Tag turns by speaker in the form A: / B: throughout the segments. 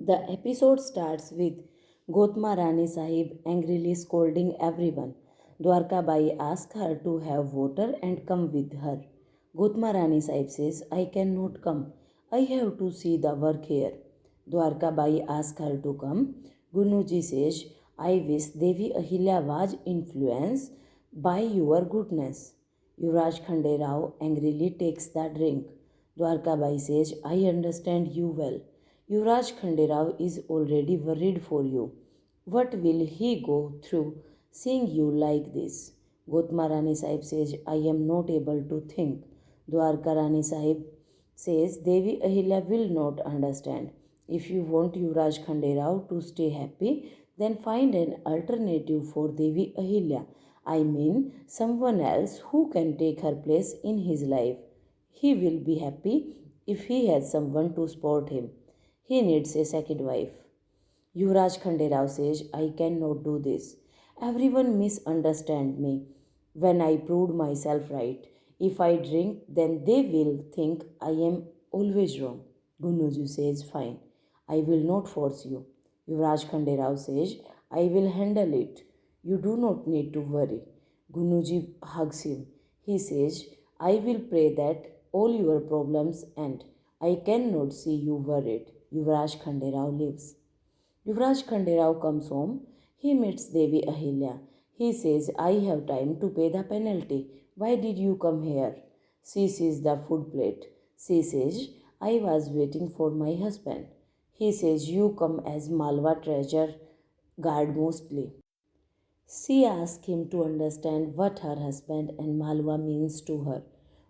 A: The episode starts with Gotma Rani Sahib angrily scolding everyone. Dwarka Bai asks her to have water and come with her. Gotma Rani Sahib says, I cannot come. I have to see the work here. Dwarka Bai asks her to come. Gunuji says, I wish Devi Ahilya was influenced by your goodness. Yuvraj Khande Rao angrily takes the drink. Dwarka Bai says, I understand you well. Yuvraj Khanderao is already worried for you. What will he go through seeing you like this? Gotma Rani Sahib says, I am not able to think. Dwarka Rani Sahib says, Devi Ahilya will not understand. If you want Yuvraj Khanderao to stay happy, then find an alternative for Devi Ahilya. I mean, someone else who can take her place in his life. He will be happy if he has someone to support him. He needs a second wife. Yuvraj Khanderao says, I cannot do this. Everyone misunderstands me when I proved myself right. If I drink, then they will think I am always wrong. Gunuju says, fine. I will not force you. Yuvraj Khanderao says, I will handle it. You do not need to worry. Gunuji hugs him. He says, I will pray that all your problems end. I cannot see you worried. Yuvraj Khanderao lives. Yuvraj Khanderao comes home. He meets Devi Ahilya. He says, I have time to pay the penalty. Why did you come here? She sees the food plate. She says, I was waiting for my husband. He says, you come as Malwa treasure guard mostly. She asks him to understand what her husband and Malwa means to her.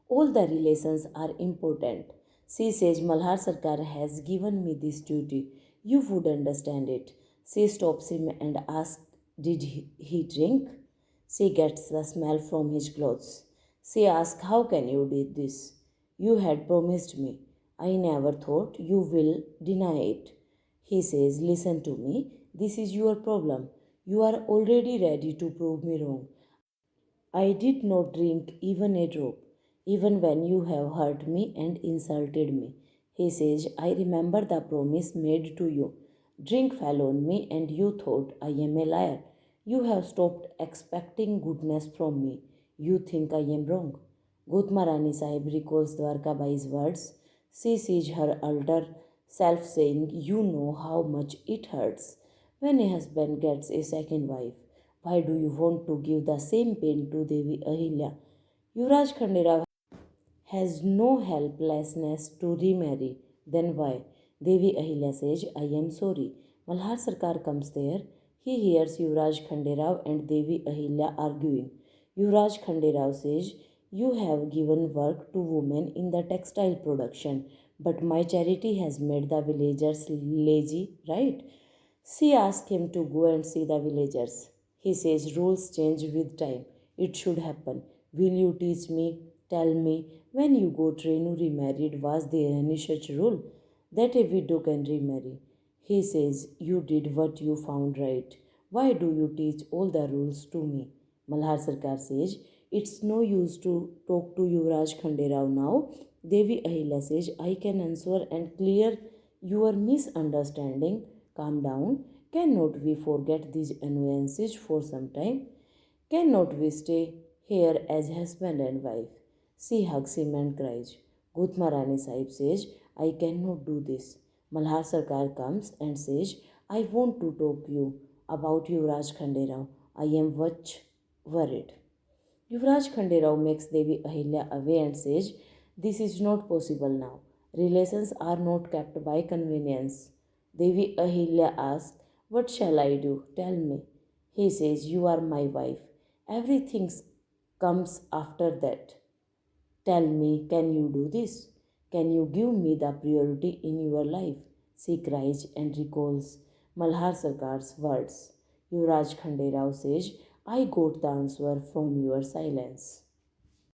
A: All the relations are important. She says Malhar Sarkar has given me this duty. You would understand it. She stops him and asks, did he drink? She gets the smell from his clothes. She asks, how can you do this? You had promised me. I never thought you will deny it. He says, listen to me. This is your problem. You are already ready to prove me wrong. I did not drink even a drop, even when you have hurt me and insulted me. He says, I remember the promise made to you. Drink fell on me and you thought I am a liar. You have stopped expecting goodness from me. You think I am wrong. Gotma Rani Sahib recalls Dwarka Bai's words. She sees her elder self saying, you know how much it hurts when a husband gets a second wife. Why do you want to give the same pain to Devi Ahilya? Yuvraj Khanderao has no helplessness to remarry. Then why? Devi Ahilya says, I am sorry. Malhar Sarkar comes there. He hears Yuvraj Khanderao and Devi Ahilya arguing. Yuvraj Khanderao says, you have given work to women in the textile production, but my charity has made the villagers lazy, right? She asks him to go and see the villagers. He says rules change with time. It should happen. Will you teach me? Tell me, when you got Renu remarried, was there any such rule that a widow can remarry? He says, you did what you found right. Why do you teach all the rules to me? Malhar Sarkar says, it's no use to talk to Yuvraj Khanderao now. Devi Ahilya says, I can answer and clear your misunderstanding. Calm down. Cannot we forget these annoyances for some time? Cannot we stay here as husband and wife? She hugs him and cries. Gutma Rani Sahib says, I cannot do this. Malhar Sarkar comes and says, I want to talk to you about Yuvraj Khanderao. I am much worried. Yuvraj Khanderao makes Devi Ahilya away and says, this is not possible now. Relations are not kept by convenience. Devi Ahilya asks, what shall I do? Tell me. He says, you are my wife. Everything comes after that. Tell me, can you do this? Can you give me the priority in your life? She cries and recalls Malhar Sarkar's words. Yuvraj Khanderao says, I got the answer from your silence.